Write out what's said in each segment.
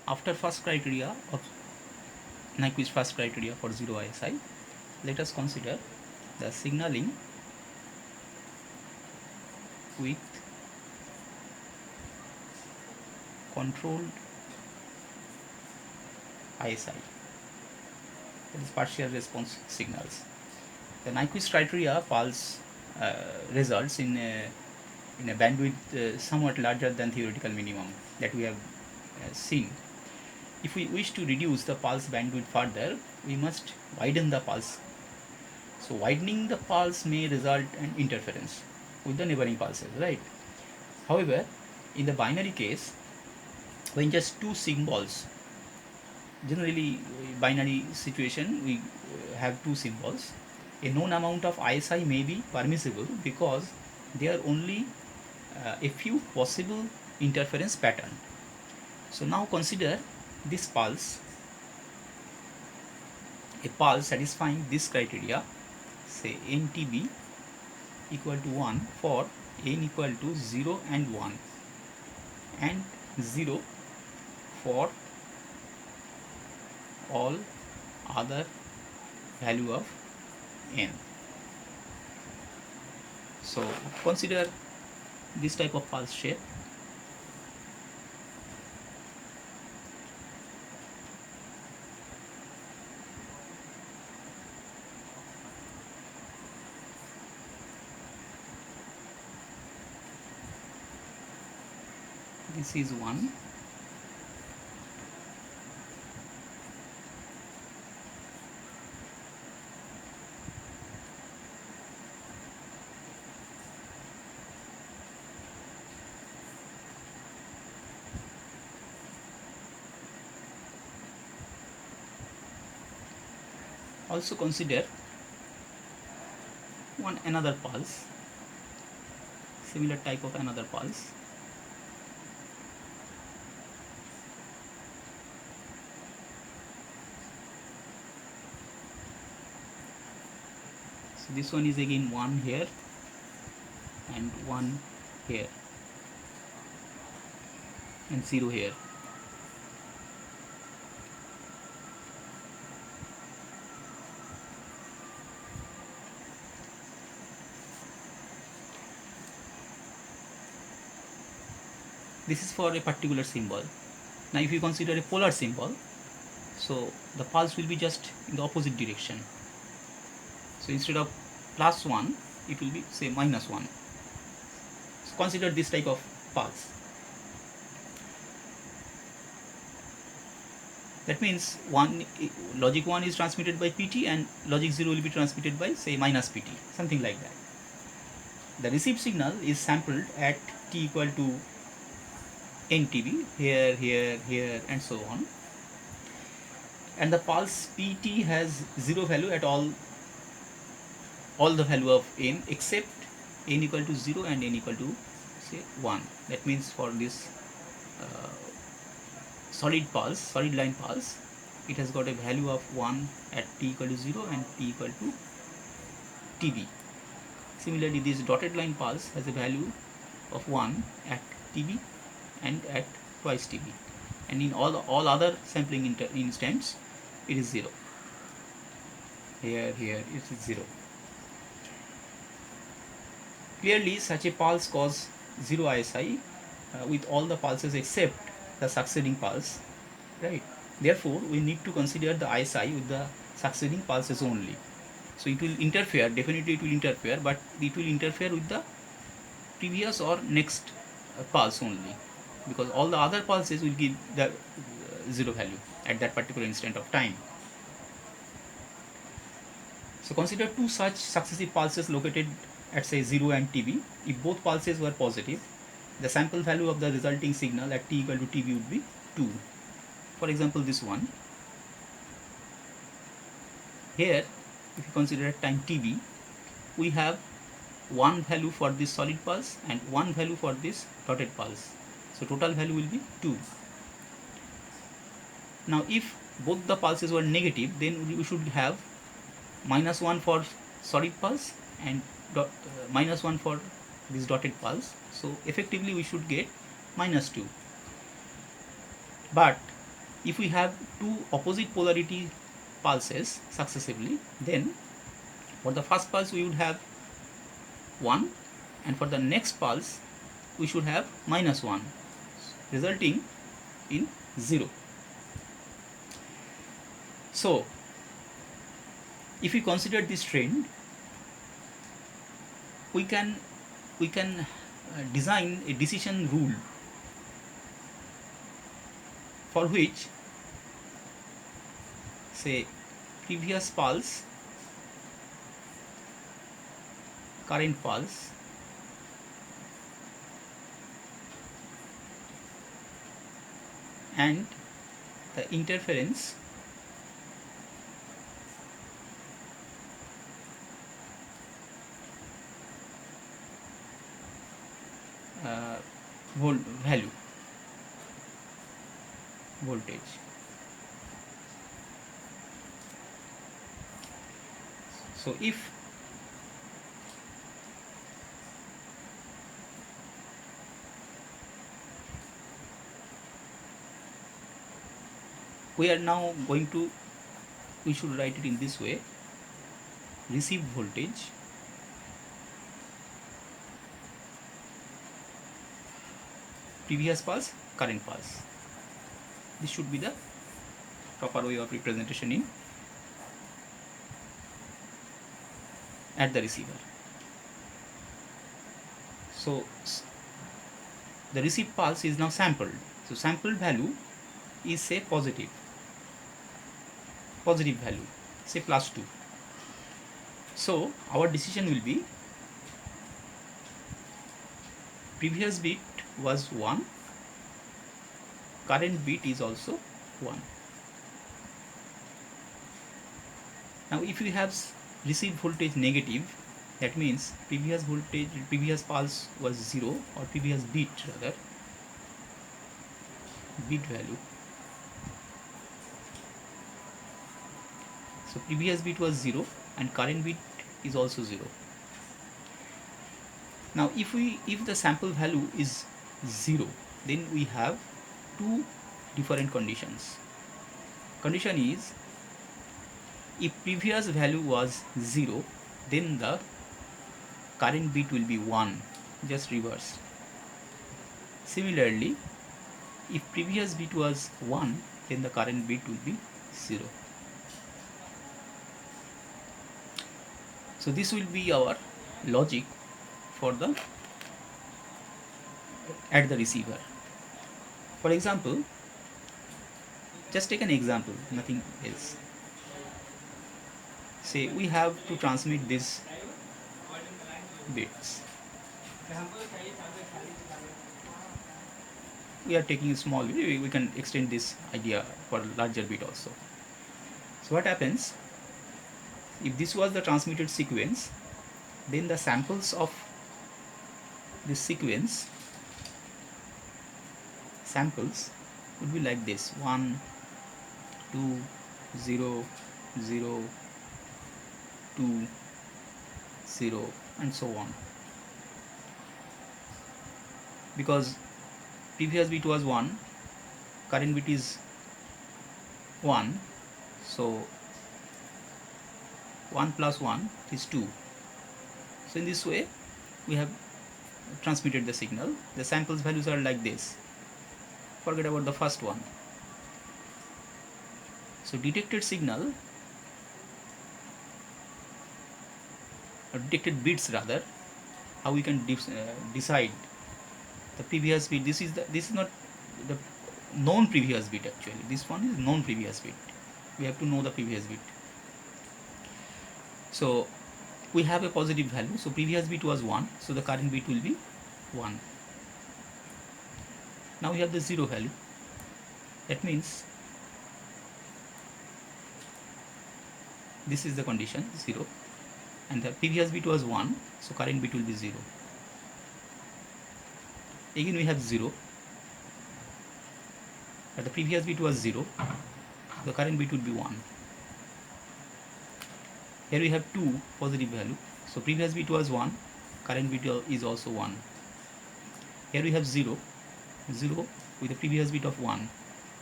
after first criteria of Nyquist first criteria for 0 ISI, let us consider the signaling with controlled ISI, that is partial response signals. The Nyquist criteria pulse results in a bandwidth somewhat larger than theoretical minimum that we have seen. If we wish to reduce the pulse bandwidth further, we must widen the pulse. So widening the pulse may result in interference with the neighboring pulses, right? However, in the binary case, when just two symbols, generally binary situation, we have two symbols, a known amount of ISI may be permissible because there are only a few possible interference pattern. So now consider this pulse, a pulse satisfying this criteria, say NTB equal to 1 for n equal to 0 and 1 and 0 for all other value of n. So consider this type of pulse shape. This is 1, also consider another pulse, similar type of another pulse. So this one is again 1 here and 1 here and 0 here. This is for a particular symbol. Now if you consider a polar symbol, so the pulse will be just in the opposite direction. So instead of +1, it will be say -1. So consider this type of pulse. That means logic 1 is transmitted by PT and logic 0 will be transmitted by say -PT, something like that. The received signal is sampled at t equal to NTB, here, here, here, and so on. And the pulse PT has 0 value at all the value of n except n equal to 0 and n equal to say 1. That means for this solid line pulse, it has got a value of 1 at t equal to 0 and t equal to TB. Similarly, this dotted line pulse has a value of 1 at TB and at twice TB, and in all other sampling instants it is 0. Here it is 0. Clearly such a pulse cause 0 ISI with all the pulses except the succeeding pulse, right? Therefore we need to consider the ISI with the succeeding pulses only. So it will interfere, definitely it will interfere, but it will interfere with the previous or next pulse only, because all the other pulses will give the 0 value at that particular instant of time. So consider two such successive pulses located at say 0 and TB. If both pulses were positive, the sample value of the resulting signal at t equal to TB would be 2. For example, this one. Here, if you consider at time TB, we have one value for this solid pulse and one value for this dotted pulse. So total value will be 2. Now if both the pulses were negative, then we should have -1 for solid pulse and -1 for this dotted pulse. So effectively we should get -2. But if we have two opposite polarity pulses successively, then for the first pulse we would have 1, and for the next pulse we should have -1, resulting in 0. So if we consider this trend, we can design a decision rule for which, say, previous pulse, current pulse, and the interference value, voltage. So if we are now going to, we should write it in this way: received voltage previous pulse, current pulse. This should be the proper way of representation in at the receiver. So the received pulse is now sampled. So sampled value is, say, positive value, say +2. So our decision will be previous bit was 1, current bit is also 1. Now if we have received voltage negative, that means previous pulse was 0, or previous bit rather, bit value. So previous bit was 0 and current bit is also 0. Now if the sample value is 0, then we have two different conditions. Condition is, if previous value was 0, then the current bit will be 1, just reverse. Similarly, if previous bit was 1, then the current bit will be 0. So this will be our logic for the at the receiver. For example, just take an example, nothing else. Say we have to transmit these bits. We are taking a small bit, we can extend this idea for a larger bit also. So what happens, if this was the transmitted sequence, then the samples of this sequence would be like this: 1, 2, 0, 0, 2, 0, and so on. Because previous bit was 1, current bit is 1, so 1 plus 1 is 2. So in this way we have transmitted the signal. The samples values are like this. Forget about the first one. So detected signal, or detected bits rather, how we can decide the previous bit. This is not the known previous bit actually. This one is known previous bit. We have to know the previous bit. So we have a positive value. So previous bit was 1. So the current bit will be 1. Now we have the 0 value. That means this is the condition, 0. And the previous bit was 1. So current bit will be 0. Again we have 0. But the previous bit was 0. The current bit will be 1. Here we have 2 positive value. So previous bit was 1. Current bit is also 1. Here we have 0 with the previous bit of 1.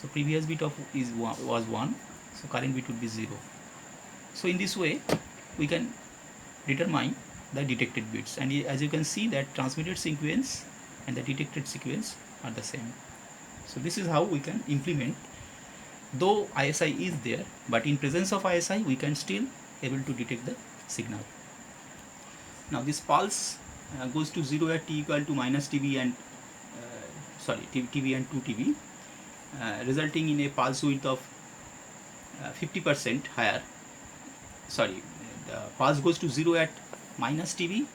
So previous bit of was 1, so current bit would be 0. So in this way we can determine the detected bits, and as you can see that transmitted sequence and the detected sequence are the same. So this is how we can implement, though ISI is there, but in presence of ISI we can still able to detect the signal. Now this pulse goes to 0 at t equal to minus TB and TB and 2 TB, resulting in a pulse width of 50% higher. Sorry, the pulse goes to 0 at minus TB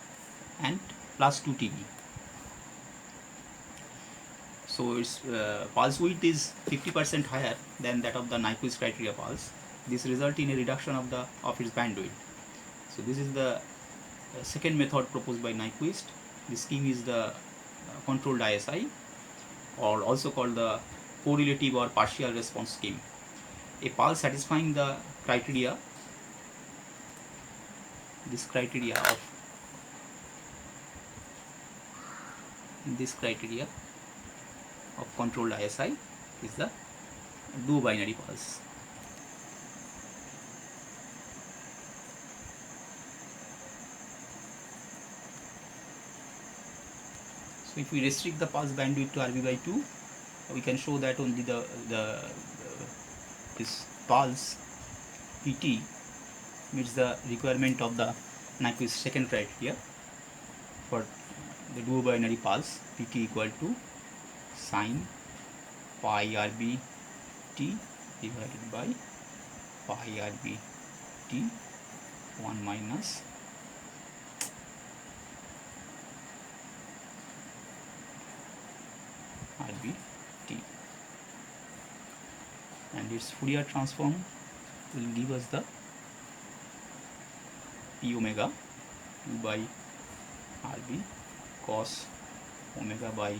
and plus 2 TB. So its pulse width is 50% higher than that of the Nyquist criteria pulse. This results in a reduction of its bandwidth. So this is the second method proposed by Nyquist. The scheme is the controlled ISI, or also called the correlative or partial response scheme. A pulse satisfying the criteria, this criteria of controlled ISI is the duo binary pulse. So if we restrict the pulse bandwidth to RB by 2, we can show that only this pulse PT meets the requirement of the Nyquist second criteria for the duo binary pulse, PT equal to sine pi RB t divided by pi RB t 1 minus RB t, and its Fourier transform will give us the p omega 2 by RB cos omega by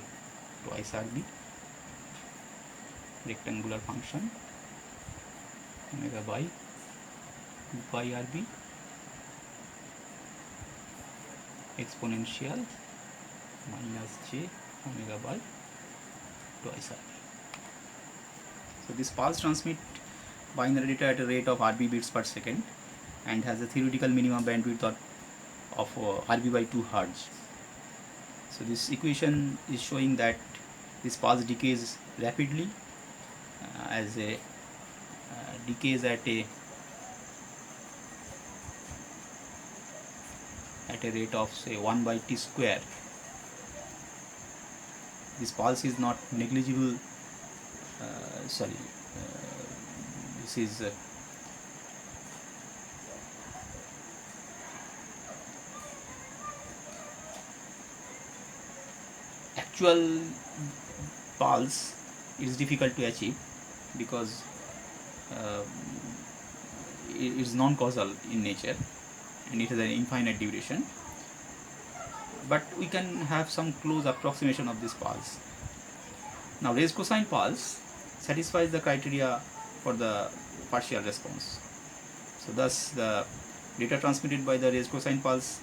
twice RB rectangular function omega by 2 pi RB exponential minus j omega by twice RB. So this pulse transmit binary data at a rate of RB bits per second and has a theoretical minimum bandwidth of RB by 2 Hz. So this equation is showing that this pulse decays rapidly as a decays at a rate of say 1 by t square. This pulse is not negligible. This is actual pulse is difficult to achieve because it is non-causal in nature and it has an infinite duration, but we can have some close approximation of this pulse. Now raised cosine pulse satisfies the criteria for the partial response. So thus the data transmitted by the raised cosine pulse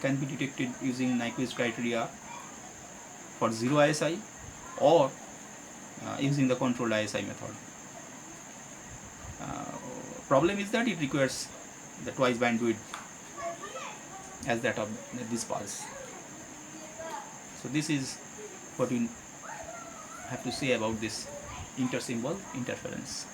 can be detected using Nyquist criteria for 0 ISI or using the controlled ISI method. Problem is that it requires the twice bandwidth as that of this pulse. So this is what we have to say about this intersymbol interference.